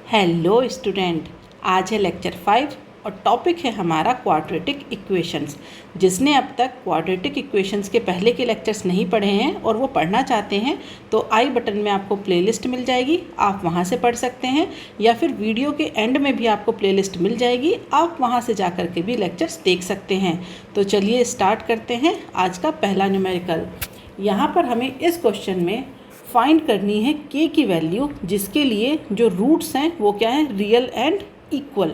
Hello student, आज है lecture 5 और टॉपिक है हमारा क्वाड्रेटिक इक्वेशंस। जिसने अब तक क्वाड्रेटिक इक्वेशंस के पहले के लेक्चर्स नहीं पढ़े हैं और वो पढ़ना चाहते हैं तो आई बटन में आपको प्लेलिस्ट मिल जाएगी, आप वहाँ से पढ़ सकते हैं, या फिर वीडियो के एंड में भी आपको प्लेलिस्ट मिल जाएगी, आप वहाँ से जा कर के भी लेक्चर्स देख सकते हैं। तो चलिए स्टार्ट करते हैं आज का पहला न्यूमेरिकल। यहाँ पर हमें इस क्वेश्चन में फाइंड करनी है k की वैल्यू, जिसके लिए जो रूट्स हैं वो क्या हैं, रियल एंड इक्वल।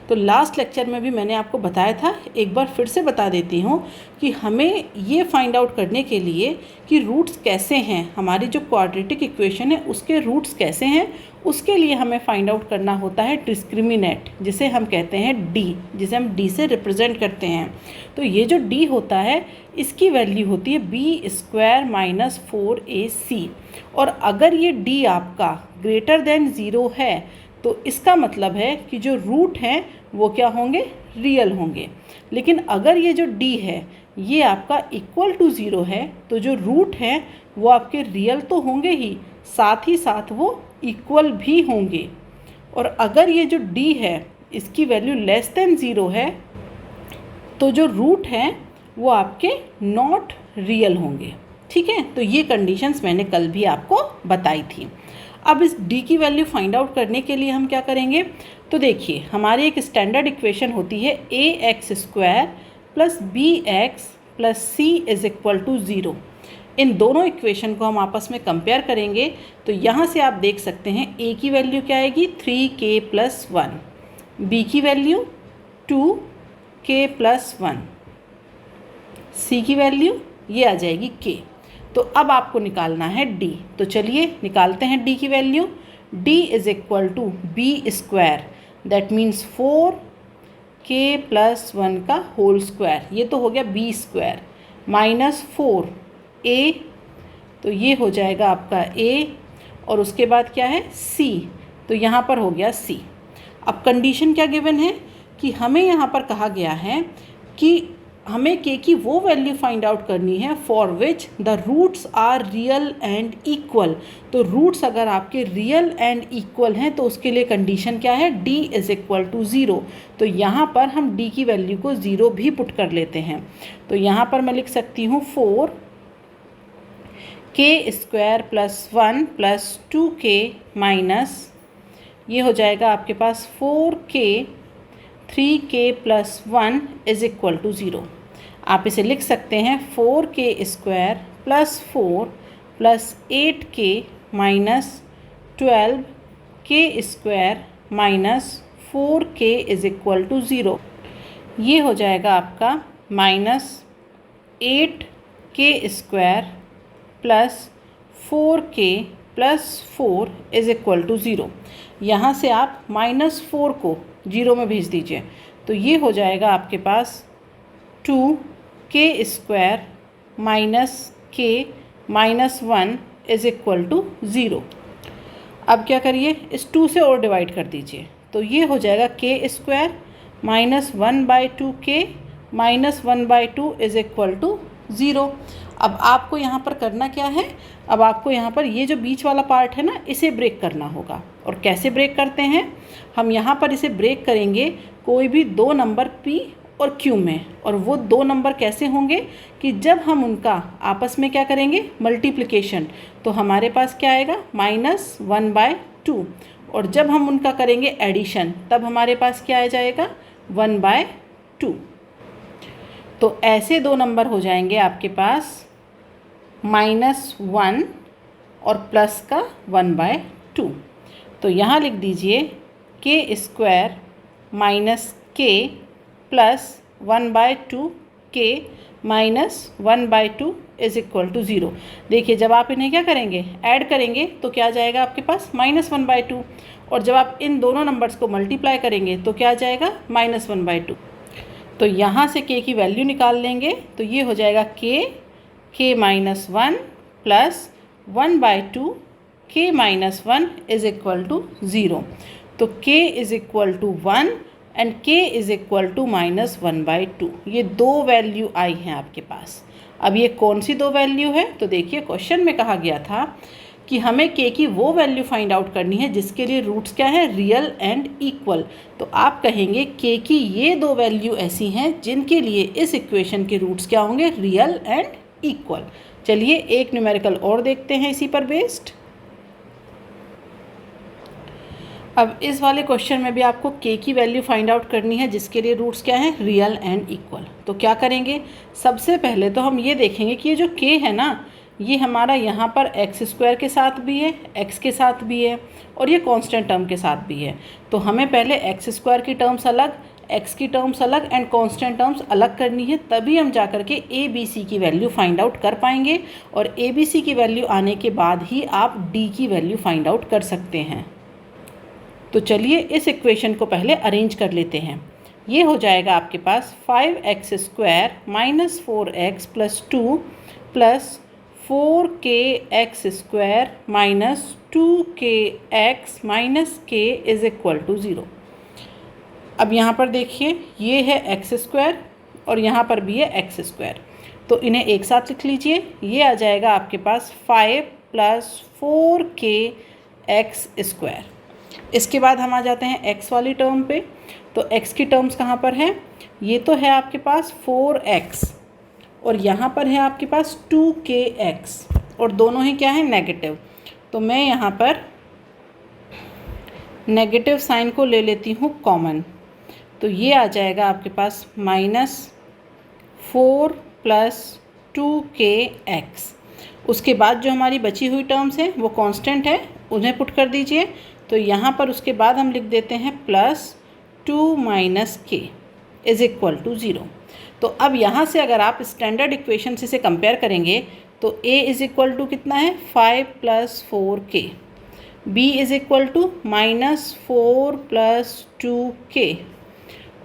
तो लास्ट लेक्चर में भी मैंने आपको बताया था, एक बार फिर से बता देती हूँ कि हमें ये फाइंड आउट करने के लिए कि रूट्स कैसे हैं, हमारी जो क्वाड्रेटिक इक्वेशन है उसके रूट्स कैसे हैं, उसके लिए हमें फाइंड आउट करना होता है डिस्क्रिमिनेंट, जिसे हम कहते हैं d, जिसे हम d से रिप्रेजेंट करते हैं। तो ये जो d होता है इसकी वैल्यू होती है b² - 4ac, और अगर ये d आपका ग्रेटर देन 0 है तो इसका मतलब है कि जो रूट हैं वो क्या होंगे, रियल होंगे। लेकिन अगर ये जो d है ये आपका इक्वल टू 0 है तो जो रूट हैं वो आपके रियल तो होंगे ही, साथ ही साथ वो इक्वल भी होंगे। और अगर ये जो d है इसकी वैल्यू लेस देन 0 है तो जो रूट हैं वो आपके नॉट रियल होंगे। ठीक है, तो ये कंडीशंस मैंने कल भी आपको बताई थी। अब इस d की वैल्यू फाइंड आउट करने के लिए हम क्या करेंगे, तो देखिए हमारी एक स्टैंडर्ड इक्वेशन होती है ax² + bx + c = 0। इन दोनों इक्वेशन को हम आपस में कंपेयर करेंगे तो यहाँ से आप देख सकते हैं a की वैल्यू क्या आएगी, 3k + 1, b की वैल्यू 2k + 1, c की वैल्यू ये आ जाएगी k। तो अब आपको निकालना है d, तो चलिए निकालते हैं d की value. d = b², that means 4k + 1 का होल स्क्वायर, ये तो हो गया b² - 4a, तो ये हो जाएगा आपका a, और उसके बाद क्या है c, तो यहाँ पर हो गया c। अब कंडीशन क्या गिवन है कि हमें यहाँ पर कहा गया है कि हमें k की वो वैल्यू फाइंड आउट करनी है for which the roots are real and equal. तो रूट्स अगर आपके रियल एंड इक्वल हैं तो उसके लिए कंडीशन क्या है, d = 0। तो यहाँ पर हम d की वैल्यू को 0 भी पुट कर लेते हैं। तो यहाँ पर मैं लिख सकती हूँ 4k² + 1 + 2k माइनस, ये हो जाएगा आपके पास 4k 3k + 1 = 0। आप इसे लिख सकते हैं 4k² + 4 + 8k - 12k² - 4k = 0। ये हो जाएगा आपका -8k² + 4k + 4 = 0। यहाँ से आप -4 को 0 में भेज दीजिए, तो ये हो जाएगा आपके पास 2k² - k - 1 = 0। अब क्या करिए, इस 2 से और डिवाइड कर दीजिए, तो ये हो जाएगा k² - 1/2k - 1/2 = 0। अब आपको यहाँ पर करना क्या है, अब आपको यहाँ पर ये जो बीच वाला पार्ट है ना, इसे ब्रेक करना होगा। और कैसे ब्रेक करते हैं, हम यहाँ पर इसे ब्रेक करेंगे कोई भी 2 नंबर p और q में, और वो 2 नंबर कैसे होंगे कि जब हम उनका आपस में क्या करेंगे, मल्टीप्लिकेशन, तो हमारे पास क्या आएगा -1/2, और जब हम उनका करेंगे एडिशन तब हमारे पास क्या आ जाएगा 1/2। तो ऐसे 2 नंबर हो जाएंगे आपके पास -1 और प्लस का 1/2। तो यहाँ लिख दीजिए k² - k + 1/2k - 1/2 = 0। देखिए जब आप इन्हें क्या करेंगे, ऐड करेंगे तो क्या आ जाएगा आपके पास -1/2, और जब आप इन दोनों नंबर्स को मल्टीप्लाई करेंगे तो क्या आ जाएगा -1/2। तो यहाँ से k की वैल्यू निकाल लेंगे, तो ये हो जाएगा k - 1 + 1/2 k - 1 = 0। तो k = 1 एंड k = -1/2, ये 2 वैल्यू आई हैं आपके पास। अब ये कौन सी 2 वैल्यू है, तो देखिए क्वेश्चन में कहा गया था कि हमें k की वो वैल्यू फाइंड आउट करनी है जिसके लिए रूट्स क्या है, रियल एंड इक्वल। तो आप कहेंगे k की ये दो वैल्यू ऐसी हैं जिनके लिए इस इक्वेशन के रूट्स क्या होंगे, रियल एंड इक्वल। चलिए एक न्यूमेरिकल और देखते हैं इसी पर बेस्ड। अब इस वाले क्वेश्चन में भी आपको k की वैल्यू फाइंड आउट करनी है जिसके लिए रूट्स क्या हैं, रियल एंड इक्वल। तो क्या करेंगे, सबसे पहले तो हम ये देखेंगे कि ये जो k है ना, ये हमारा यहाँ पर एक्स स्क्वायर के साथ भी है, एक्स के साथ भी है और ये कांस्टेंट टर्म के साथ भी है। तो हमें पहले एक्स स्क्वायर की टर्म्स अलग, एक्स की टर्म्स अलग एंड कांस्टेंट टर्म्स अलग करनी है, तभी हम जा कर के ए बी सी की वैल्यू फाइंड आउट कर पाएंगे। और ए बी सी की वैल्यू आने के बाद ही आप डी की वैल्यू फाइंड आउट कर सकते हैं। तो चलिए इस इक्वेशन को पहले अरेंज कर लेते हैं। ये हो जाएगा आपके पास 5x square minus 4x plus 2 plus 4kx square minus 2kx minus k is equal to 0। अब यहाँ पर देखिए ये है एक्स स्क्वायर और यहाँ पर भी है एक्स स्क्वायर, तो इन्हें एक साथ लिख लीजिए। ये आ जाएगा आपके पास 5 प्लस 4kx स्क्वायर। इसके बाद हम आ जाते हैं x वाली टर्म पे। तो x की टर्म्स कहाँ पर हैं, ये तो है आपके पास 4x और यहाँ पर है आपके पास 2kx और दोनों ही क्या है, नेगेटिव। तो मैं यहाँ पर नेगेटिव साइन को ले लेती हूँ कॉमन। तो ये आ जाएगा आपके पास -4 प्लस 2kx। उसके बाद जो हमारी बची हुई टर्म्स हैं वो कांस्टेंट है, उन्हें पुट कर दीजिए। तो यहाँ पर उसके बाद हम लिख देते हैं +2 minus k is equal to 0। तो अब यहाँ से अगर आप स्टैंडर्ड इक्वेशन से कंपेयर करेंगे तो a इज़ इक्वल टू कितना है, 5 plus 4k, b is equal to -4 plus 2k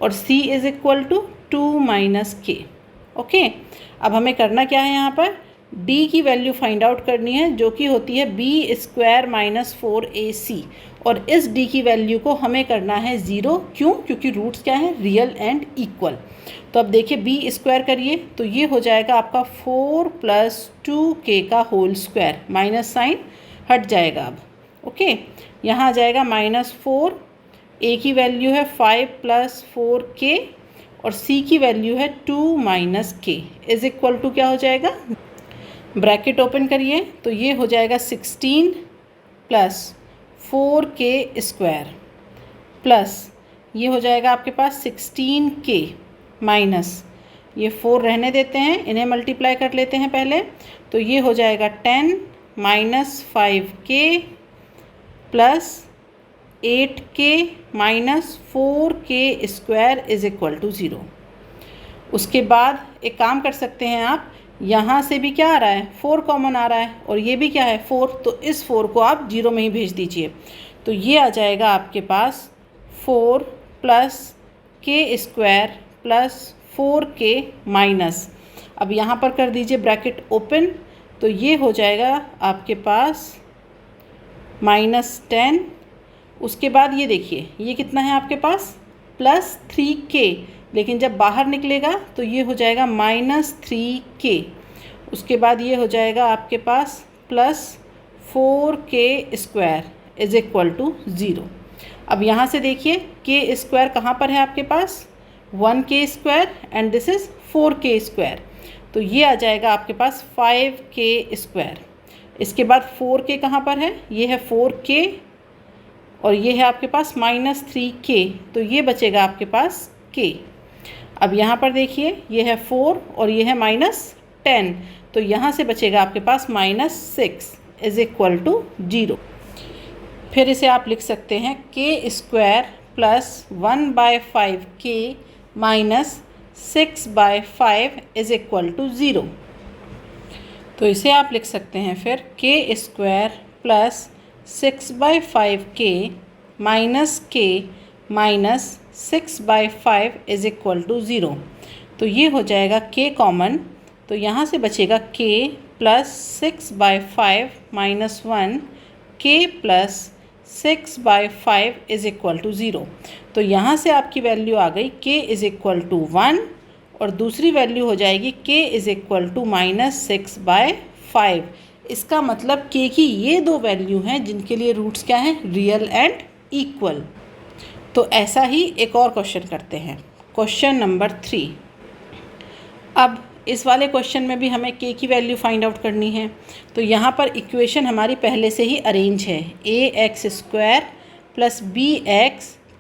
और c is equal to 2 minus k। Okay, अब हमें करना क्या है, यहाँ पर d की वैल्यू फाइंड आउट करनी है जो कि होती है b स्क्वायर माइनस 4ac और इस d की वैल्यू को हमें करना है 0। क्यों, क्योंकि रूट्स क्या है, रियल एंड इक्वल। तो अब देखिए b स्क्वायर करिए तो ये हो जाएगा आपका 4 प्लस 2k का होल स्क्वायर, माइनस साइन हट जाएगा अब। ओके, यहाँ आ जाएगा -4, a की वैल्यू है 5 प्लस 4k और c की वैल्यू है 2 minus k is equal to क्या हो जाएगा, ब्रैकेट ओपन करिए तो ये हो जाएगा 16 प्लस 4k स्क्वायर प्लस ये हो जाएगा आपके पास 16k माइनस ये 4 रहने देते हैं, इन्हें मल्टीप्लाई कर लेते हैं पहले। तो ये हो जाएगा 10 minus 5k plus 8k minus 4k square is equal to 0। उसके बाद एक काम कर सकते हैं आप, यहाँ से भी क्या आ रहा है, 4 कॉमन आ रहा है और ये भी क्या है 4, तो इस 4 को आप 0 में ही भेज दीजिए। तो ये आ जाएगा आपके पास 4 plus k square plus 4k minus, अब यहाँ पर कर दीजिए ब्रैकेट ओपन, तो ये हो जाएगा आपके पास -10। उसके बाद ये देखिए ये कितना है आपके पास +3k, लेकिन जब बाहर निकलेगा तो ये हो जाएगा -3k। उसके बाद ये हो जाएगा आपके पास +4k square is equal to 0। अब यहाँ से देखिए k स्क्वायर कहाँ पर है आपके पास, 1k square and this is 4k square, तो ये आ जाएगा आपके पास 5k स्क्वायर। इसके बाद 4k कहाँ पर है, ये है 4k और ये है आपके पास -3k, तो ये बचेगा आपके पास k। अब यहाँ पर देखिए ये है 4 और ये है -10, तो यहाँ से बचेगा आपके पास -6 इज़ इक्वल टू 0। फिर इसे आप लिख सकते हैं k square plus 1/5k minus 6/5 is equal to 0। तो इसे आप लिख सकते हैं फिर k square plus 6/5k minus k minus 6/5 is equal to 0। तो ये हो जाएगा k कॉमन, तो यहाँ से बचेगा k plus 6/5 minus 1 k plus 6/5 is equal to 0। तो यहाँ से आपकी वैल्यू आ गई k इज़ इक्वल टू 1 और दूसरी वैल्यू हो जाएगी k इज़ इक्वल टू -6/5 इसका मतलब k की ये दो वैल्यू हैं जिनके लिए रूट्स क्या हैं, रियल एंड इक्वल। तो ऐसा ही एक और क्वेश्चन करते हैं, क्वेश्चन नंबर 3। अब इस वाले क्वेश्चन में भी हमें k की वैल्यू फाइंड आउट करनी है। तो यहाँ पर इक्वेशन हमारी पहले से ही अरेंज है, ax² + bx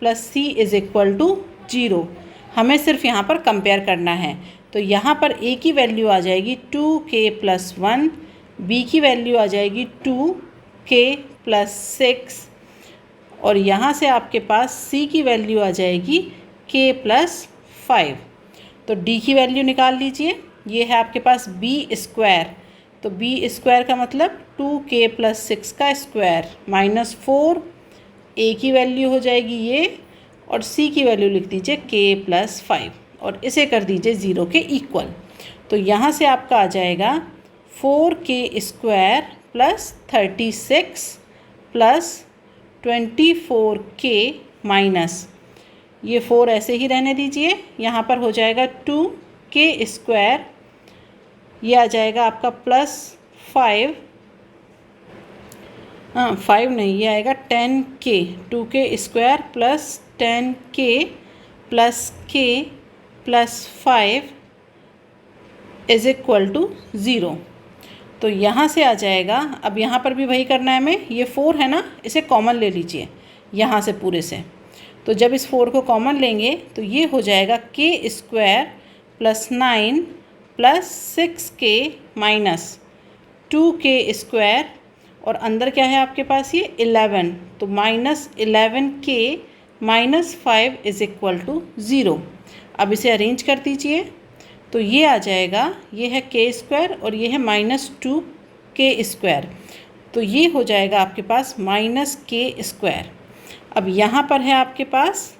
+ c = 0। हमें सिर्फ यहाँ पर कंपेयर करना है। तो यहाँ पर a की वैल्यू आ जाएगी 2k + 1, b की वैल्यू आ जाएगी 2k + 6 और यहाँ से आपके पास c की वैल्यू आ जाएगी k + 5। तो d की वैल्यू निकाल लीजिए, ये है आपके पास b²। तो b² का मतलब 2k + 6 का स्क्वायर -4, a की वैल्यू हो जाएगी ये और c की वैल्यू लिख दीजिए k + 5 और इसे कर दीजिए 0 के इक्वल। तो यहाँ से आपका आ जाएगा 4k² + 36 + 24k माइनस, ये 4 ऐसे ही रहने दीजिए, यहाँ पर हो जाएगा 2k², ये आ जाएगा आपका +5, 5 नहीं, ये आएगा 10k, 2k² + 10k + k + 5 = 0। तो यहाँ से आ जाएगा, अब यहाँ पर भी वही करना है हमें, ये 4 है ना, इसे कॉमन ले लीजिए यहाँ से पूरे से। तो जब इस 4 को कॉमन लेंगे तो ये हो जाएगा k² + 9 + 6k माइनस 2k² और अंदर क्या है आपके पास ये 11, तो -11k - 5 = 0। अब इसे अरेंज कर दीजिए, तो ये आ जाएगा, ये है k² और ये है -2k², तो ये हो जाएगा आपके पास -k²। अब यहाँ पर है आपके पास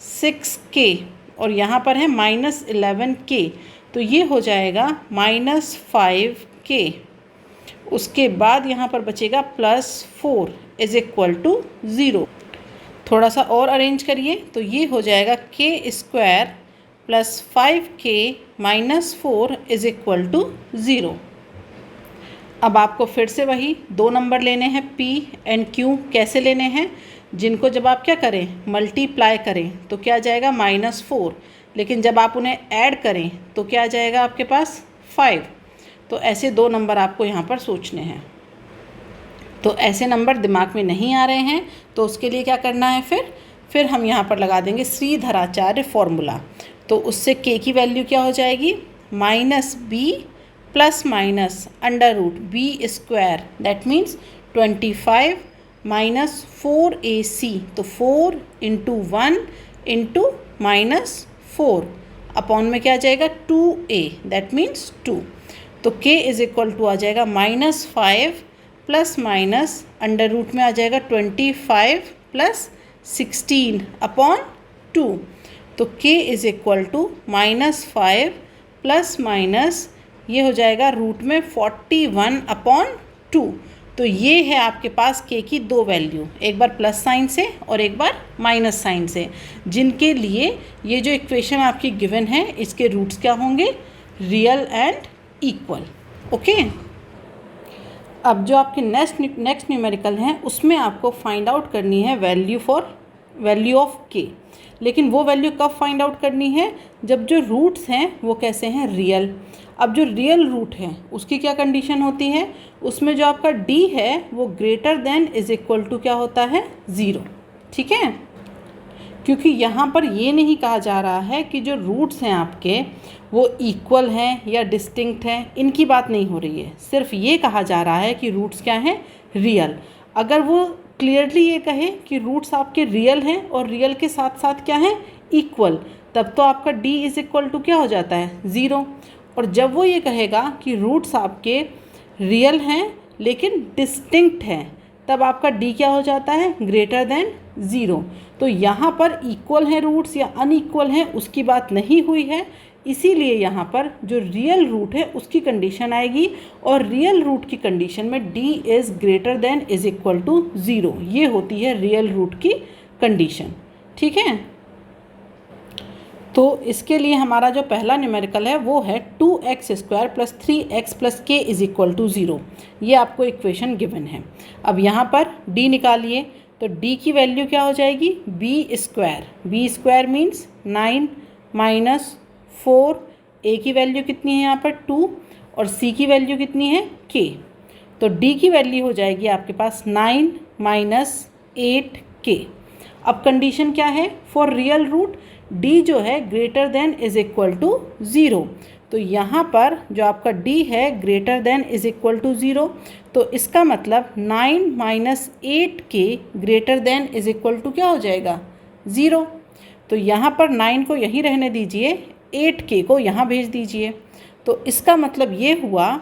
6k और यहाँ पर है -11k, तो ये हो जाएगा -5k। उसके बाद यहाँ पर बचेगा +4 = 0। थोड़ा सा और अरेंज करिए, तो ये हो जाएगा k² + 5k - 4 = 0। अब आपको फिर से वही 2 नंबर लेने हैं p एंड q। कैसे लेने हैं, जिनको जब आप क्या करें, मल्टीप्लाई करें तो क्या आ जाएगा -4, लेकिन जब आप उन्हें ऐड करें तो क्या आ जाएगा आपके पास 5। तो ऐसे 2 नंबर आपको यहाँ पर सोचने हैं। तो ऐसे नंबर दिमाग में नहीं आ रहे हैं तो उसके लिए क्या करना है, फिर हम यहाँ पर लगा देंगे श्रीधराचार्य फॉर्मूला। तो उससे k की वैल्यू क्या हो जाएगी, -b + √b², that means 25 - 4ac, तो 4 × 1 × -4 अपॉन में क्या आ जाएगा 2a, दैट मीन्स 2। तो k = आ जाएगा -5 ± √ में आ जाएगा 25 + 16 अपॉन 2। तो k = -5 ± ये हो जाएगा रूट में 41/2। तो ये है आपके पास k की 2 वैल्यू, एक बार प्लस साइन से और एक बार माइनस साइन से, जिनके लिए ये जो इक्वेशन आपकी गिवन है इसके रूट्स क्या होंगे, रियल एंड इक्वल। ओके। अब जो आपके नेक्स्ट न्यूमेरिकल हैं उसमें आपको फाइंड आउट करनी है वैल्यू ऑफ k। लेकिन वो वैल्यू कब फाइंड आउट करनी है, जब जो रूट्स हैं वो कैसे हैं, रियल। अब जो रियल रूट है उसकी क्या कंडीशन होती है, उसमें जो आपका d है वो ग्रेटर देन = क्या होता है, 0। ठीक है, क्योंकि यहाँ पर ये नहीं कहा जा रहा है कि जो रूट्स हैं आपके वो इक्वल हैं या डिस्टिंक्ट हैं, इनकी बात नहीं हो रही है। सिर्फ ये कहा जा रहा है कि रूट्स क्या हैं, रियल। अगर वो क्लियरली ये कहे कि रूट्स आपके रियल हैं और रियल के साथ साथ क्या हैं, इक्वल, तब तो आपका d = क्या हो जाता है, 0। और जब वो ये कहेगा कि रूट्स आपके रियल हैं लेकिन डिस्टिंक्ट हैं, तब आपका d क्या हो जाता है, ग्रेटर देन 0। तो यहाँ पर इक्वल हैं रूट्स या अनइक्वल हैं उसकी बात नहीं हुई है, इसीलिए यहाँ पर जो रियल रूट है उसकी कंडीशन आएगी और रियल रूट की कंडीशन में d इज़ ग्रेटर देन = 0। ये होती है रियल रूट की कंडीशन। ठीक है, तो इसके लिए हमारा जो पहला न्यूमेरिकल है वो है 2x² + 3x + k = 0। ये आपको इक्वेशन गिवन है। अब यहाँ पर d निकालिए, तो d की वैल्यू क्या हो जाएगी, b² मीन्स 9 - 4, a की वैल्यू कितनी है यहाँ पर 2 और c की वैल्यू कितनी है k। तो d की वैल्यू हो जाएगी आपके पास 9 - 8k। अब कंडीशन क्या है, फॉर रियल रूट d जो है greater than is equal to 0। तो यहाँ पर जो आपका d है greater than is equal to 0, तो इसका मतलब 9 - 8k greater than is equal to क्या हो जाएगा 0। तो यहाँ पर 9 को यहीं रहने दीजिए, 8k को यहाँ भेज दीजिए। तो इसका मतलब ये हुआ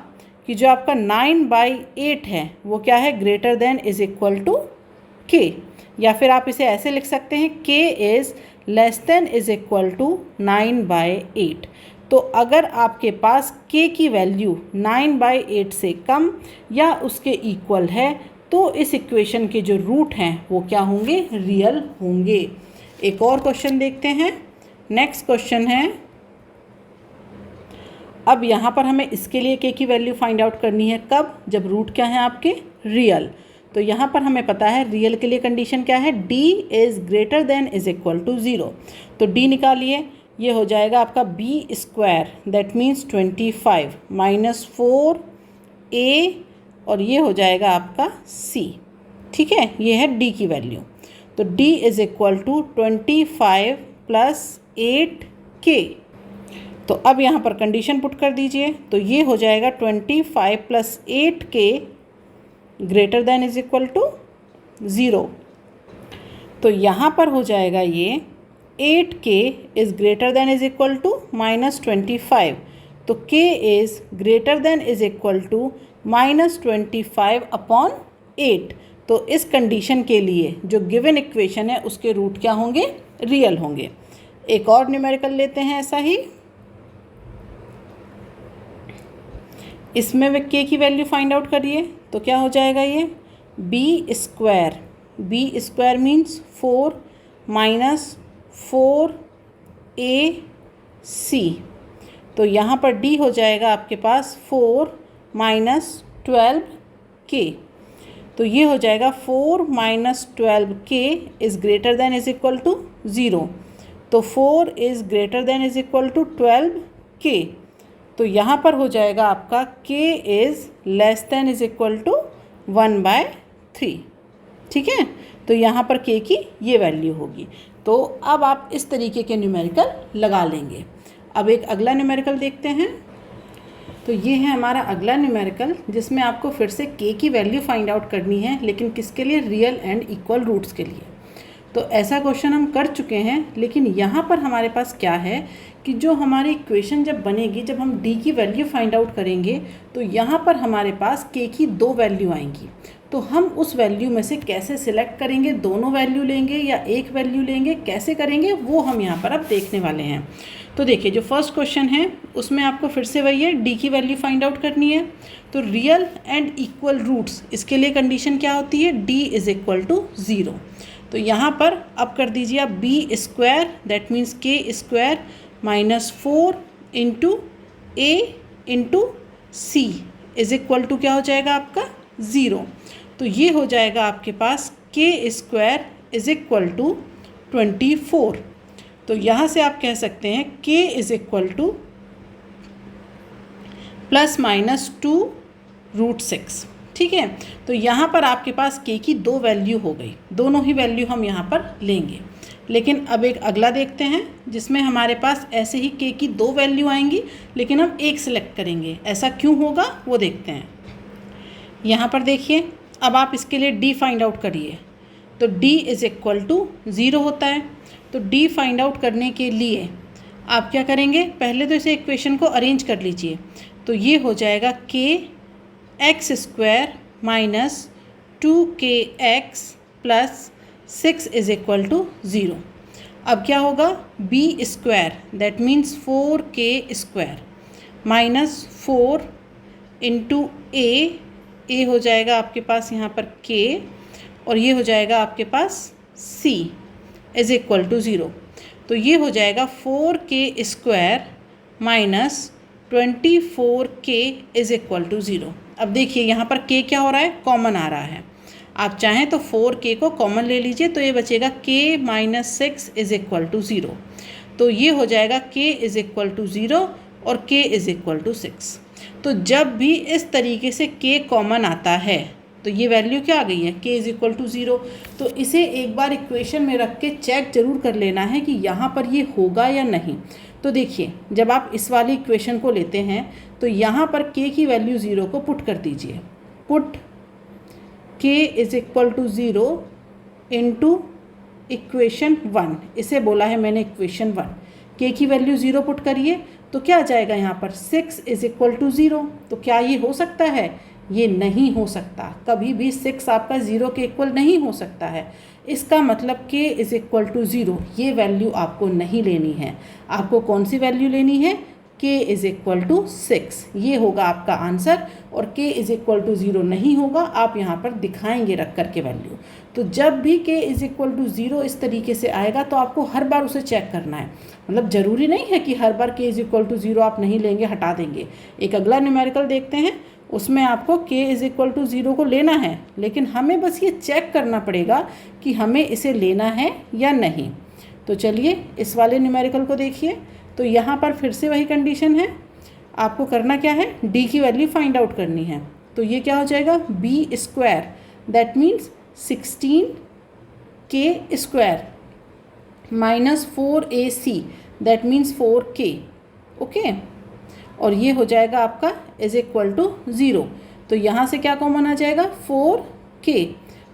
कि जो आपका 9/8 है वो क्या है, greater than is equal to k। या फिर आप इसे ऐसे लिख सकते हैं k is less than is equal to 9/8। तो अगर आपके पास k की वैल्यू 9/8 से कम या उसके इक्वल है तो इस इक्वेशन के जो रूट हैं वो क्या होंगे, रियल होंगे। एक और क्वेश्चन देखते हैं। नेक्स्ट क्वेश्चन है, अब यहाँ पर हमें इसके लिए k की वैल्यू फाइंड आउट करनी है, कब, जब रूट क्या है आपके रियल। तो यहाँ पर हमें पता है रियल के लिए कंडीशन क्या है, d is greater than is equal to 0। तो d निकालिए, ये हो जाएगा आपका b² दैट मीन्स 25 - 4a और ये हो जाएगा आपका c। ठीक है, ये है d की वैल्यू। तो d is equal to 25 + 8k। तो अब यहाँ पर कंडीशन पुट कर दीजिए, तो ये हो जाएगा 25 + 8k greater than is equal to 0। तो यहाँ पर हो जाएगा ये 8k is greater than is equal to -25। तो k is greater than is equal to -25/8। तो इस कंडीशन के लिए जो गिवन इक्वेशन है उसके रूट क्या होंगे, रियल होंगे। एक और न्यूमेरिकल लेते हैं ऐसा ही, इसमें वे k की वैल्यू फाइंड आउट करिए। तो क्या हो जाएगा ये b² मीन्स 4 - 4ac। तो यहाँ पर d हो जाएगा आपके पास 4 - 12k। तो ये हो जाएगा 4 - 12k is greater than is equal to 0। तो 4 is greater than is equal to 12k। तो यहाँ पर हो जाएगा आपका k is less than is equal to 1/3। ठीक है, तो यहाँ पर k की ये वैल्यू होगी। तो अब आप इस तरीके के न्यूमेरिकल लगा लेंगे। अब एक अगला न्यूमेरिकल देखते हैं। तो ये है हमारा अगला न्यूमेरिकल जिसमें आपको फिर से k की वैल्यू फाइंड आउट करनी है, लेकिन किसके लिए, रियल एंड इक्वल रूट्स के लिए। तो ऐसा क्वेश्चन हम कर चुके हैं, लेकिन यहाँ पर हमारे पास क्या है कि जो हमारी इक्वेशन जब बनेगी, जब हम d की वैल्यू फाइंड आउट करेंगे तो यहाँ पर हमारे पास k की 2 वैल्यू आएंगी। तो हम उस वैल्यू में से कैसे सिलेक्ट करेंगे, दोनों वैल्यू लेंगे या एक वैल्यू लेंगे, कैसे करेंगे वो हम यहाँ पर अब देखने वाले हैं। तो देखिए, जो फर्स्ट क्वेश्चन है उसमें आपको फिर से वही है, d की वैल्यू फाइंड आउट करनी है। तो रियल एंड इक्वल रूट्स, इसके लिए कंडीशन क्या होती है, d इज़ इक्वल टू 0। तो यहाँ पर अब कर दीजिए आप b² that means k² - 4 × a × c is equal to क्या हो जाएगा आपका 0। तो ये हो जाएगा आपके पास k² इज़ इक्वल टू 24। तो यहाँ से आप कह सकते हैं k इज़ इक्वल टू ±2√6। ठीक है, तो यहाँ पर आपके पास k की 2 वैल्यू हो गई, दोनों ही वैल्यू हम यहाँ पर लेंगे। लेकिन अब एक अगला देखते हैं जिसमें हमारे पास ऐसे ही k की 2 वैल्यू आएंगी, लेकिन हम एक सिलेक्ट करेंगे। ऐसा क्यों होगा वो देखते हैं। यहाँ पर देखिए, अब आप इसके लिए d फाइंड आउट करिए। तो d इज़ इक्वल टू 0 होता है। तो d फाइंड आउट करने के लिए आप क्या करेंगे, पहले तो इसे इक्वेशन को अरेंज कर लीजिए। तो ये हो जाएगा kx² - 2kx + 6 is equal to 0। अब क्या होगा, b² that means 4k² -4 × a हो जाएगा आपके पास यहाँ पर k, और ये हो जाएगा आपके पास c इज़ इक्वल टू 0। तो ये हो जाएगा 4k² minus 24k is equal to 0। अब देखिए यहाँ पर k क्या हो रहा है, कॉमन आ रहा है। आप चाहें तो 4k को कॉमन ले लीजिए, तो ये बचेगा k minus 6 is equal to 0। तो ये हो जाएगा k इज़ इक्वल टू 0 और k इज़ इक्वल टू 6। तो जब भी इस तरीके से k कॉमन आता है तो ये वैल्यू क्या आ गई है, k इज़ इक्वल टू 0। तो इसे एक बार इक्वेशन में रख के चेक ज़रूर कर लेना है कि यहाँ पर ये होगा या नहीं। तो देखिए, जब आप इस वाली इक्वेशन को लेते हैं तो यहाँ पर k की वैल्यू 0 को पुट कर दीजिए। Put k is equal to 0 into equation 1, इसे बोला है मैंने इक्वेशन 1। k की वैल्यू 0 पुट करिए तो क्या आ जाएगा यहाँ पर 6 इज़ इक्वल टू 0। तो क्या ये हो सकता है, ये नहीं हो सकता। कभी भी 6 आपका 0 के इक्वल नहीं हो सकता है। इसका मतलब k इज़ इक्वल टू 0, ये वैल्यू आपको नहीं लेनी है। आपको कौन सी वैल्यू लेनी है, k इज़ इक्वल टू 6। ये होगा आपका आंसर। और k इज़ इक्वल टू 0 नहीं होगा, आप यहाँ पर दिखाएंगे रख कर के वैल्यू। तो जब भी k इज़ इक्वल टू 0 इस तरीके से आएगा तो आपको हर बार उसे चेक करना है। मतलब ज़रूरी नहीं है कि हर बार k इज़ इक्वल टू 0 आप नहीं लेंगे, हटा देंगे। एक अगला न्यूमेरिकल देखते हैं, उसमें आपको k इज़ इक्वल टू 0 को लेना है, लेकिन हमें बस ये चेक करना पड़ेगा कि हमें इसे लेना है या नहीं। तो चलिए इस वाले न्यूमेरिकल को देखिए। तो यहाँ पर फिर से वही कंडीशन है, आपको करना क्या है, d की वैल्यू फाइंड आउट करनी है। तो ये क्या हो जाएगा, b² that means 16k² minus 4ac that means 4k। Okay, और ये हो जाएगा आपका इज इक्वल टू 0। तो यहाँ से क्या कॉमन आ जाएगा, 4k।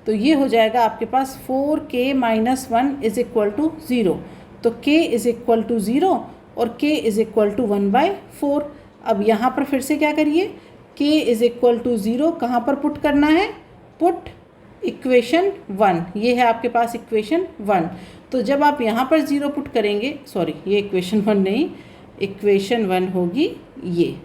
तो ये हो जाएगा आपके पास 4k minus 1 is equal to 0। तो k इज इक्वल टू 0 और k इज इक्वल टू 1/4। अब यहाँ पर फिर से क्या करिए, k इज इक्वल टू 0 कहाँ पर पुट करना है, पुट इक्वेशन 1। ये है आपके पास इक्वेशन 1। तो जब आप यहाँ पर 0 पुट करेंगे, सॉरी ये इक्वेशन 1 नहीं, इक्वेशन 1 होगी ये।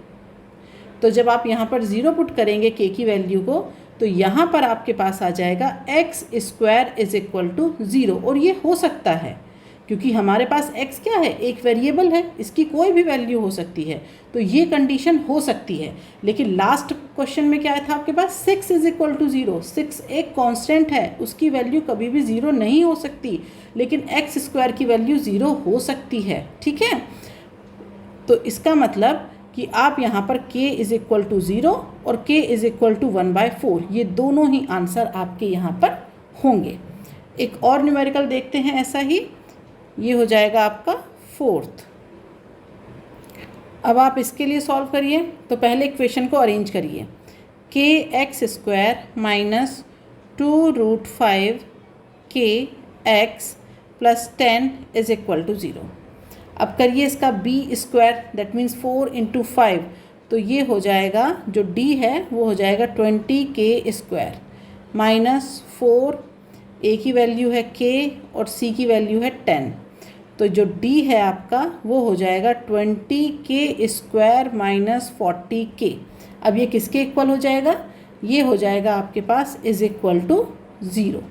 तो जब आप यहाँ पर 0 पुट करेंगे k की वैल्यू को, तो यहाँ पर आपके पास आ जाएगा x² इज इक्वल टू 0। और ये हो सकता है क्योंकि हमारे पास x क्या है, एक वेरिएबल है, इसकी कोई भी वैल्यू हो सकती है। तो ये कंडीशन हो सकती है। लेकिन लास्ट क्वेश्चन में क्या था आपके पास, 6 इज इक्वल टू 0। 6 एक कांस्टेंट है, उसकी वैल्यू कभी भी 0 नहीं हो सकती, लेकिन x² की वैल्यू 0 हो सकती है। ठीक है, तो इसका मतलब कि आप यहाँ पर k इज इक्वल टू 0 और k इज इक्वल टू 1/4, ये दोनों ही आंसर आपके यहाँ पर होंगे। एक और न्यूमेरिकल देखते हैं ऐसा ही, ये हो जाएगा आपका 4th। अब आप इसके लिए सॉल्व करिए। तो पहले इक्वेशन को अरेंज करिए, kx² minus 2√5kx plus 10 is equal to 0। अब करिए इसका b² दैट मीन्स 4 इंटू 5। तो ये हो जाएगा, जो d है वो हो जाएगा 20k² माइनस 4, a की वैल्यू है k और c की वैल्यू है 10। तो जो d है आपका वो हो जाएगा 20k² माइनस 40k। अब ये किसके इक्वल हो जाएगा, ये हो जाएगा आपके पास इज इक्वल टू 0।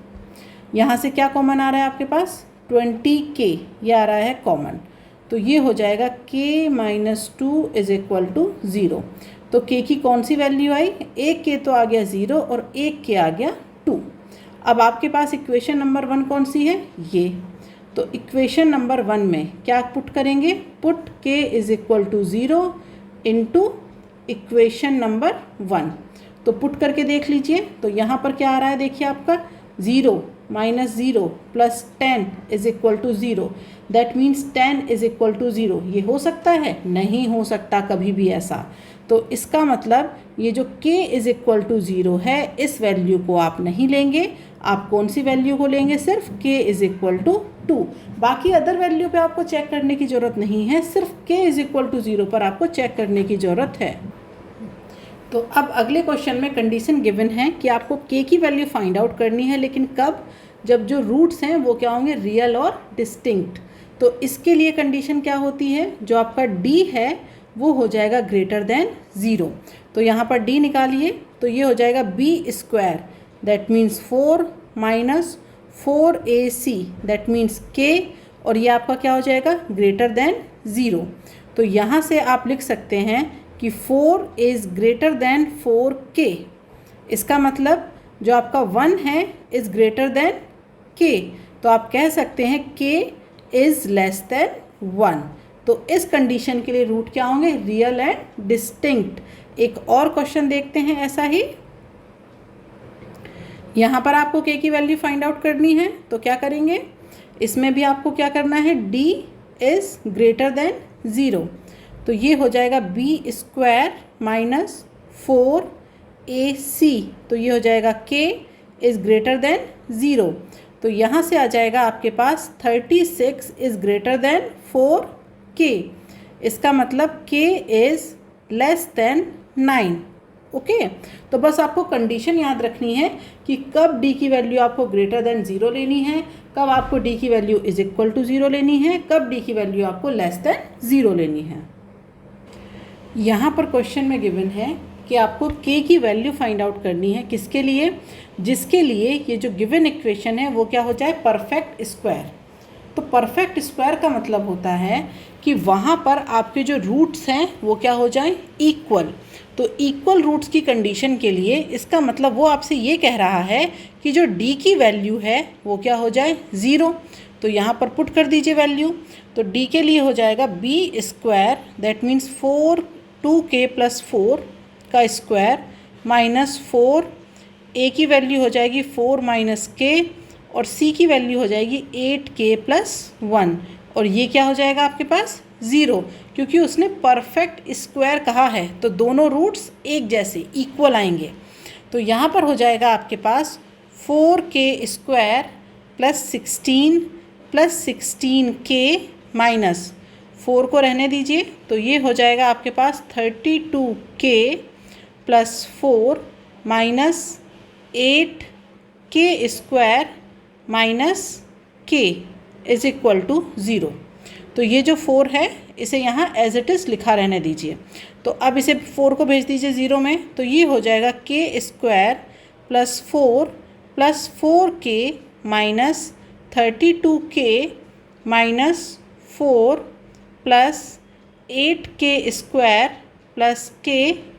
यहाँ से क्या कॉमन आ रहा है आपके पास, 20k, ये आ रहा है कॉमन। तो ये हो जाएगा k minus 2 is equal to 0। तो k की कौन सी वैल्यू आई, एक k तो आ गया 0 और एक k आ गया 2। अब आपके पास इक्वेशन नंबर 1 कौन सी है, ये। तो इक्वेशन नंबर 1 में क्या पुट करेंगे, put k is equal to 0 into equation number 1। तो पुट करके देख लीजिए। तो यहाँ पर क्या आ रहा है, देखिए आपका 0 minus 0 plus 10 is equal to 0। That means 10 is equal to 0। ये हो सकता है, नहीं हो सकता कभी भी ऐसा। तो इसका मतलब ये जो k इज इक्वल टू 0 है, इस वैल्यू को आप नहीं लेंगे। आप कौन सी वैल्यू को लेंगे, सिर्फ k इज इक्वल टू 2। बाकी अदर वैल्यू पे आपको चेक करने की ज़रूरत नहीं है, सिर्फ k इज इक्वल टू 0 पर आपको चेक करने की ज़रूरत है। तो अब अगले क्वेश्चन में कंडीशन गिवन है कि आपको k की वैल्यू फाइंड आउट करनी है, लेकिन कब, जब जो रूट्स हैं वो क्या होंगे, रियल और डिस्टिंक्ट। तो इसके लिए कंडीशन क्या होती है, जो आपका d है वो हो जाएगा ग्रेटर देन 0। तो यहाँ पर d निकालिए, तो ये हो जाएगा b² that means 4 minus 4ac that means k और ये आपका क्या हो जाएगा, ग्रेटर देन 0। तो यहाँ से आप लिख सकते हैं कि 4 इज़ ग्रेटर देन 4k। इसका मतलब जो आपका 1 है इज़ ग्रेटर देन k, तो आप कह सकते हैं k इज़ लेस देन 1। तो इस कंडीशन के लिए रूट क्या होंगे, रियल एंड डिस्टिंक्ट। एक और क्वेश्चन देखते हैं ऐसा ही। यहाँ पर आपको k की वैल्यू फाइंड आउट करनी है, तो क्या करेंगे, इसमें भी आपको क्या करना है, d इज़ ग्रेटर देन 0। तो ये हो जाएगा b स्क्वायर माइनस 4ac, तो ये हो जाएगा k इज़ ग्रेटर देन 0। तो यहाँ से आ जाएगा आपके पास 36 इज़ ग्रेटर देन 4k। इसका मतलब k is less then 9। Okay, तो बस आपको कंडीशन याद रखनी है कि कब d की वैल्यू आपको ग्रेटर देन 0 लेनी है, कब आपको d की वैल्यू इज इक्वल टू 0 लेनी है, कब d की वैल्यू आपको लेस देन 0 लेनी है। यहाँ पर क्वेश्चन में गिवन है कि आपको k की वैल्यू फाइंड आउट करनी है, किसके लिए, जिसके लिए ये जो गिवन इक्वेशन है वो क्या हो जाए, परफेक्ट स्क्वायर। तो परफेक्ट स्क्वायर का मतलब होता है कि वहाँ पर आपके जो रूट्स हैं वो क्या हो जाएं, इक्वल। तो इक्वल रूट्स की कंडीशन के लिए इसका मतलब वो आपसे ये कह रहा है कि जो d की वैल्यू है वो क्या हो जाए, 0। तो यहाँ पर पुट कर दीजिए वैल्यू। तो d के लिए हो जाएगा b square, that means 2k plus 4 का स्क्वायर माइनस 4, a की वैल्यू हो जाएगी 4 माइनस k, और c की वैल्यू हो जाएगी 8k प्लस 1, और ये क्या हो जाएगा आपके पास 0, क्योंकि उसने परफेक्ट स्क्वायर कहा है तो दोनों रूट्स एक जैसे इक्वल आएंगे। तो यहाँ पर हो जाएगा आपके पास 4k square plus 16k minus 4 को रहने दीजिए, तो ये हो जाएगा आपके पास 32k plus 4 minus 8k square minus k is equal to 0। तो ये जो 4 है इसे यहाँ एज इट इज़ लिखा रहने दीजिए। तो अब इसे 4 को भेज दीजिए 0 में, तो ये हो जाएगा k square plus 4k minus 32k minus 4 plus 8k square plus k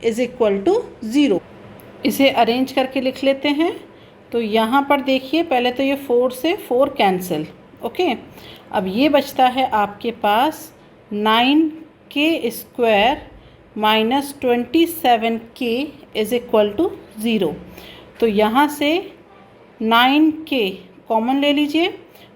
is equal to 0। इसे अरेंज करके लिख लेते हैं। तो यहाँ पर देखिए, पहले तो ये 4 से 4 कैंसिल, ओके। अब ये बचता है आपके पास 9k square minus 27k is equal to 0। तो यहाँ से 9k कॉमन ले लीजिए,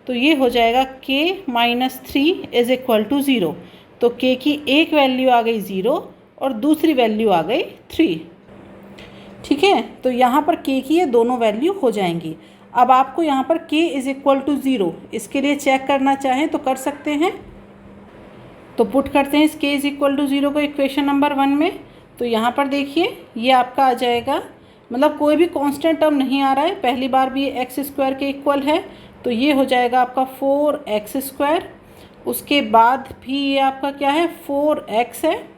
तो ये हो जाएगा k minus 3 is equal to 0। तो k की एक वैल्यू आ गई 0 और दूसरी वैल्यू आ गई 3। ठीक है, तो यहाँ पर k की ये दोनों वैल्यू हो जाएंगी। अब आपको यहाँ पर k इज़ इक्वल टू 0 इसके लिए चेक करना चाहें तो कर सकते हैं। तो पुट करते हैं इस k इज़ इक्वल टू 0 को इक्वेशन नंबर 1 में। तो यहाँ पर देखिए ये आपका आ जाएगा, मतलब कोई भी कांस्टेंट टर्म नहीं आ रहा है, पहली बार भी ये एक्स स्क्वायर के इक्वल है, तो ये हो जाएगा आपका 4x स्क्वायर। उसके बाद भी ये आपका क्या है, 4x है,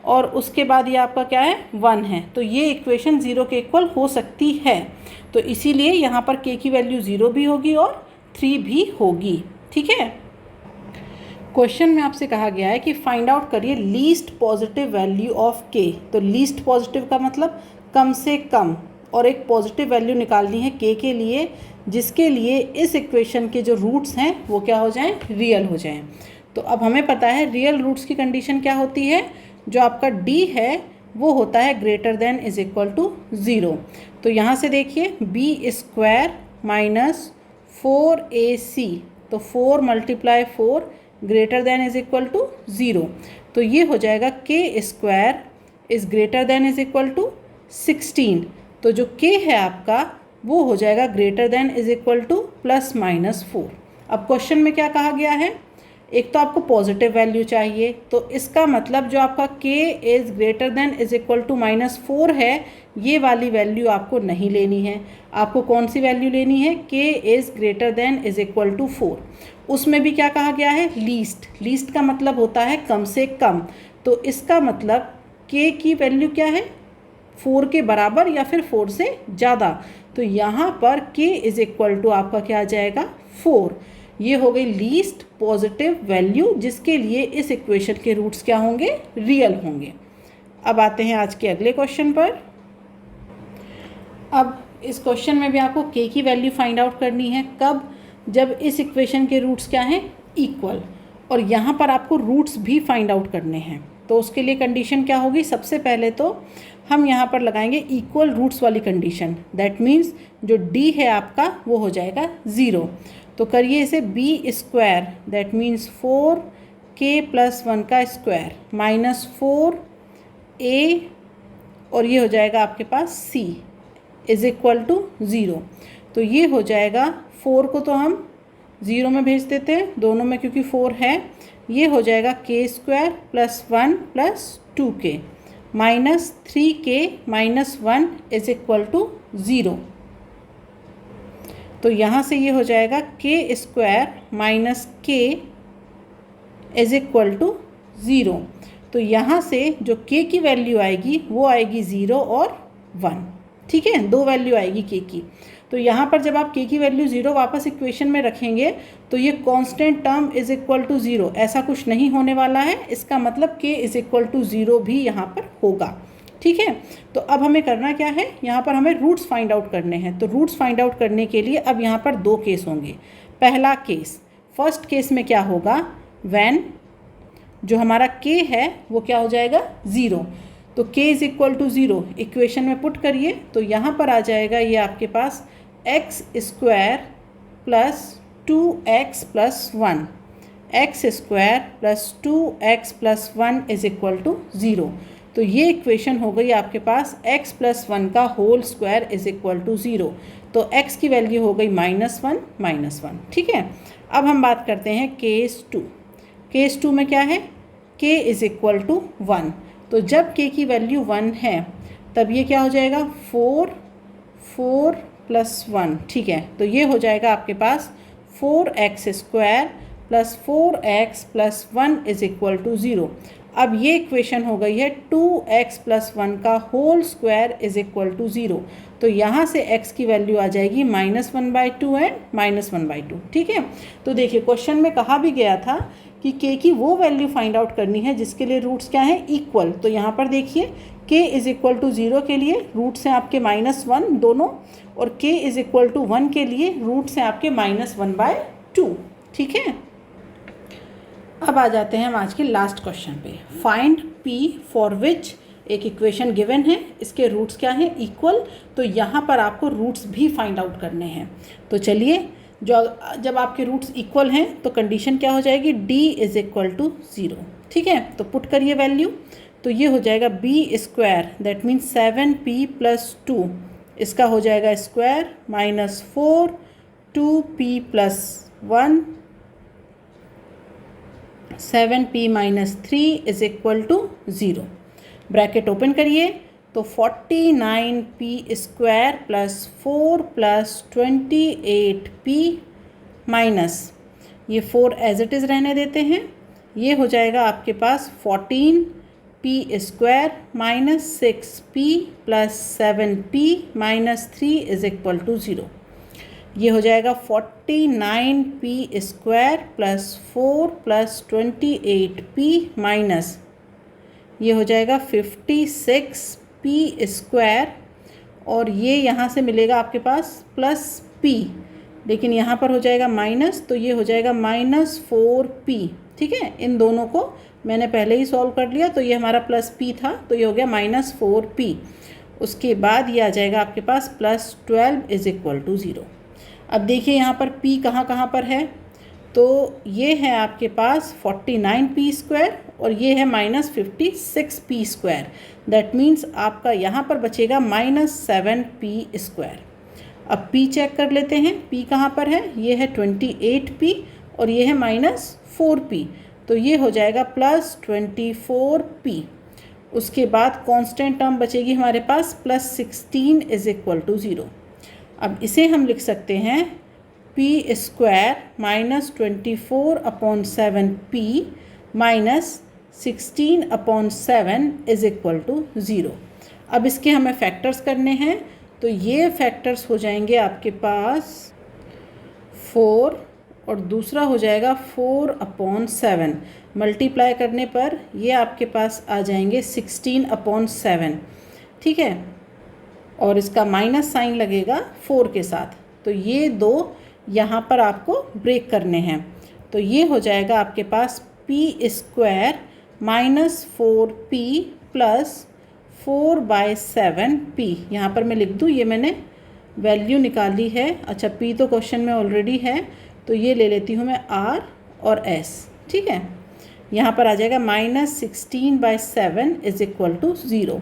और उसके बाद ये आपका क्या है, 1 है। तो ये इक्वेशन 0 के इक्वल हो सकती है। तो इसीलिए यहाँ पर k की वैल्यू 0 भी होगी और 3 भी होगी। ठीक है, क्वेश्चन में आपसे कहा गया है कि फाइंड आउट करिए least positive value of k। तो लीस्ट पॉजिटिव का मतलब कम से कम, और एक पॉजिटिव वैल्यू निकालनी है k के लिए, जिसके लिए इस इक्वेशन के जो रूट्स हैं वो क्या हो जाएं, रियल हो जाएं। तो अब हमें पता है रियल रूट्स की कंडीशन क्या होती है, जो आपका d है वो होता है greater than is equal to 0। तो यहाँ से देखिए b स्क्वायर माइनस 4ac, तो 4 multiply 4 greater than is equal to 0। तो ये हो जाएगा k square is greater than is equal to 16। तो जो k है आपका वो हो जाएगा greater than is equal to plus minus 4। अब क्वेश्चन में क्या कहा गया है, एक तो आपको पॉजिटिव वैल्यू चाहिए, तो इसका मतलब जो आपका k is greater than is equal to minus 4 है, ये वाली वैल्यू आपको नहीं लेनी है। आपको कौन सी वैल्यू लेनी है, k is greater than is equal to 4। उसमें भी क्या कहा गया है, लीस्ट। लीस्ट का मतलब होता है कम से कम। तो इसका मतलब k की वैल्यू क्या है, 4 के बराबर या फिर 4 से ज़्यादा। तो यहाँ पर k इज़ इक्वल टू आपका क्या आ जाएगा, 4। ये हो गई लीस्ट पॉजिटिव वैल्यू, जिसके लिए इस इक्वेशन के रूट्स क्या होंगे, रियल होंगे। अब आते हैं आज के अगले क्वेश्चन पर। अब इस क्वेश्चन में भी आपको k की वैल्यू फाइंड आउट करनी है। कब? जब इस इक्वेशन के रूट्स क्या हैं, इक्वल, और यहाँ पर आपको रूट्स भी फाइंड आउट करने हैं। तो उसके लिए कंडीशन क्या होगी, सबसे पहले तो हम यहाँ पर लगाएंगे इक्वल रूट्स वाली कंडीशन। दैट मीन्स जो d है आपका वो हो जाएगा 0। तो करिए इसे b square, that means 4k + 1 का स्क्वायर माइनस 4a, और ये हो जाएगा आपके पास c इज इक्वल टू 0। तो ये हो जाएगा, 4 को तो हम 0 में भेज देते हैं दोनों में क्योंकि 4 है। ये हो जाएगा k² + 1 + 2k minus 3k - 1 is equal to 0। तो यहाँ से ये हो जाएगा k² - k is equal to 0। तो यहाँ से जो k की वैल्यू आएगी वो आएगी 0 और 1। ठीक है, 2 वैल्यू आएगी k की। तो यहाँ पर जब आप k की वैल्यू 0 वापस इक्वेशन में रखेंगे तो ये constant term is equal to 0 ऐसा कुछ नहीं होने वाला है। इसका मतलब k इज इक्वल टू 0 भी यहाँ पर होगा। ठीक है, तो अब हमें करना क्या है, यहाँ पर हमें रूट्स फाइंड आउट करने हैं। तो रूट्स फाइंड आउट करने के लिए अब यहाँ पर 2 केस होंगे। पहला केस, फर्स्ट केस में क्या होगा, व्हेन जो हमारा k है वो क्या हो जाएगा 0। तो k is equal to 0 equation में पुट करिए, तो यहाँ पर आ जाएगा ये आपके पास x² + 2x + 1, x² + 2x + 1 is equal to 0। तो ये इक्वेशन हो गई आपके पास x + 1 का whole square is equal to 0। तो x की वैल्यू हो गई -1 - 1। ठीक है, अब हम बात करते हैं केस 2। केस 2 में क्या है, k इज इक्वल टू 1। तो जब k की वैल्यू 1 है तब ये क्या हो जाएगा, 4 + 1। ठीक है, तो ये हो जाएगा आपके पास 4x² + 4x + 1 is equal to 0। अब ये इक्वेशन हो गई है 2x + 1 का whole square is equal to 0। तो यहाँ से x की वैल्यू आ जाएगी -1/2 एंड -1/2। ठीक है, तो देखिए क्वेश्चन में कहा भी गया था कि k की वो वैल्यू फाइंड आउट करनी है जिसके लिए रूट्स क्या हैं, इक्वल। तो यहाँ पर देखिए k इज इक्वल टू 0 के लिए रूट्स हैं आपके -1 दोनों, और k इज इक्वल टू 1 के लिए रूट्स हैं आपके -1/2। ठीक है, अब आ जाते हैं हम आज के लास्ट क्वेश्चन पे। फाइंड p फॉर विच एक इक्वेशन गिवन है, इसके रूट्स क्या हैं, इक्वल। तो यहाँ पर आपको रूट्स भी फाइंड आउट करने हैं। तो चलिए, जब आपके रूट्स इक्वल हैं तो कंडीशन क्या हो जाएगी, d इज इक्वल टू 0। ठीक है, तो पुट करिए वैल्यू, तो ये हो जाएगा b², दैट मीन्स 7p + 2, इसका हो जाएगा square -4 2p + 1 7p - 3 is equal to 0। Bracket open करिए, तो 49p² + 4 + 28p माइनस ये 4 एज इट इज़ रहने देते हैं। ये हो जाएगा आपके पास 14p² - 6p + 7p - 3 is equal to 0। ये हो जाएगा 49p² + 4 + 28p माइनस ये हो जाएगा 56p², और ये यहाँ से मिलेगा आपके पास +p, लेकिन यहाँ पर हो जाएगा माइनस, तो ये हो जाएगा -4p। ठीक है, इन दोनों को मैंने पहले ही सॉल्व कर लिया, तो ये हमारा +p था, तो ये हो गया -4p। उसके बाद ये आ जाएगा आपके पास +12 इज इक्वल टू 0। अब देखिए यहाँ पर p कहाँ कहाँ पर है, तो ये है आपके पास 49p² और ये है -56p²। दैट मीन्स आपका यहाँ पर बचेगा -7p²। अब p चेक कर लेते हैं, p कहाँ पर है, ये है 28p और ये है -4p, तो ये हो जाएगा +24p। उसके बाद कांस्टेंट टर्म बचेगी हमारे पास +16 इज इक्वल टू 0। अब इसे हम लिख सकते हैं p² -24/7p -16/7 is equal to 0। अब इसके हमें फैक्टर्स करने हैं, तो ये फैक्टर्स हो जाएंगे आपके पास 4 और दूसरा हो जाएगा 4/7। मल्टीप्लाई करने पर ये आपके पास आ जाएंगे 16/7, ठीक है। और इसका माइनस साइन लगेगा 4 के साथ, तो ये दो यहाँ पर आपको ब्रेक करने हैं। तो ये हो जाएगा आपके पास p² -4p प्लस 4/7p। यहाँ पर मैं लिख दूँ, ये मैंने वैल्यू निकाली है। अच्छा, p तो क्वेश्चन में ऑलरेडी है, तो ये ले लेती हूँ मैं r और s, ठीक है। यहाँ पर आ जाएगा -16/7 = 0।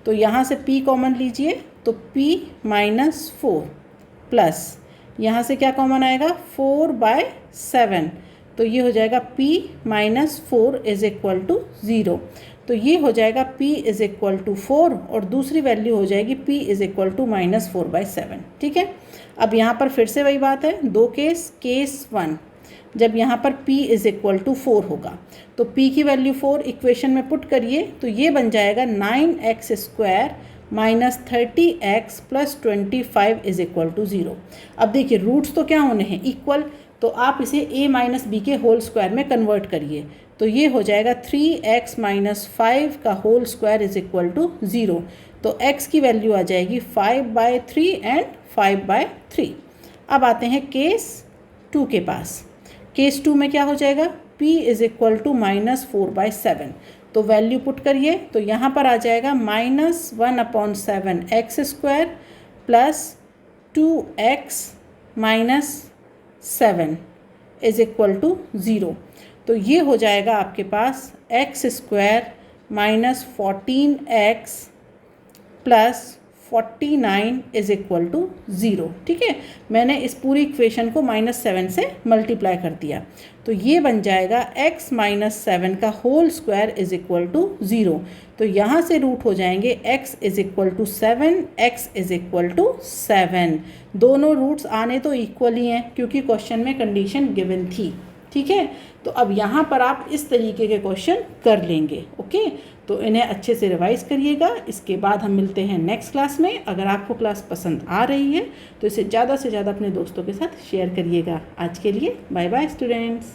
तो यहाँ से p कॉमन लीजिए, तो p -4 प्लस यहाँ से क्या कॉमन आएगा 4/7, तो ये हो जाएगा p -4 = 0। तो ये हो जाएगा p = 4 और दूसरी वैल्यू हो जाएगी p = -4/7, ठीक है। अब यहाँ पर फिर से वही बात है, दो केस 1, जब यहाँ पर p = 4 होगा तो p की वैल्यू 4 इक्वेशन में पुट करिए, तो ये बन जाएगा 9x² -30x + 25 = 0। अब देखिए रूट्स तो क्या होने हैं, इक्वल, तो आप इसे a - b के होल स्क्वायर में कन्वर्ट करिए, तो ये हो जाएगा 3x - 5 का होल स्क्वायर = 0। तो x की वैल्यू आ जाएगी 5/3 एंड 5/3। अब आते हैं केस 2 के पास। केस 2 में क्या हो जाएगा, p = -4/7, तो वैल्यू पुट करिए, तो यहाँ पर आ जाएगा -1/7x² प्लस 2x - 7 = 0। तो ये हो जाएगा आपके पास x² -14x प्लस 49 = 0, ठीक है। मैंने इस पूरी इक्वेशन को -7 से मल्टीप्लाई कर दिया, तो ये बन जाएगा x - 7 का होल स्क्वायर = 0। तो यहाँ से रूट हो जाएंगे x = 7, x = 7। दोनों रूट्स आने तो इक्वल ही हैं क्योंकि क्वेश्चन में कंडीशन गिवन थी, ठीक है। तो अब यहाँ पर आप इस तरीके के क्वेश्चन कर लेंगे, ओके। तो इन्हें अच्छे से रिवाइज़ करिएगा। इसके बाद हम मिलते हैं नेक्स्ट क्लास में। अगर आपको क्लास पसंद आ रही है तो इसे ज़्यादा से ज़्यादा अपने दोस्तों के साथ शेयर करिएगा। आज के लिए बाय बाय स्टूडेंट्स।